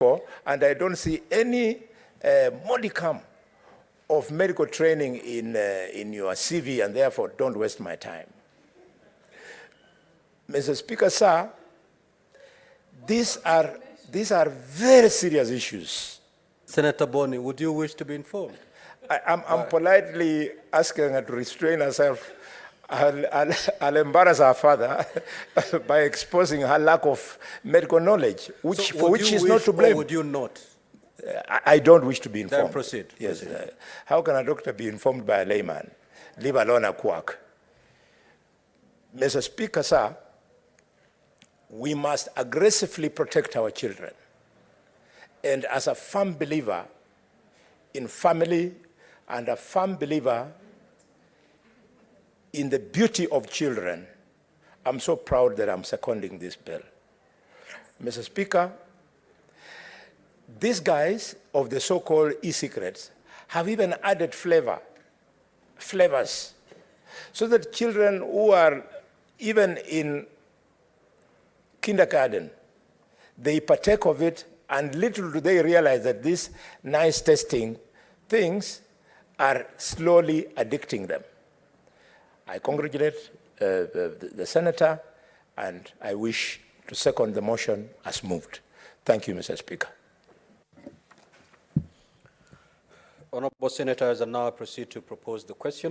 and I don't see any modicum of medical training in your CV, and therefore don't waste my time. Mr. Speaker, sir, these are very serious issues. Senator Boni, would you wish to be informed? I'm politely asking her to restrain herself. I'll embarrass her father by exposing her lack of medical knowledge, for which she's not to blame. Or would you not? I don't wish to be informed. Then proceed. Yes. How can a doctor be informed by a layman, leave alone a quack? Mr. Speaker, sir, we must aggressively protect our children. And as a firm believer in family and a firm believer in the beauty of children, I'm so proud that I'm seconding this bill. Mr. Speaker, these guys of the so-called e-cigarettes have even added flavors, so that children who are even in kindergarten, they partake of it, and little do they realize that these nice tasting things are slowly addicting them. I congratulate the senator, and I wish to second the motion as moved. Thank you, Mr. Speaker. Honourable Senators, I now proceed to propose the question.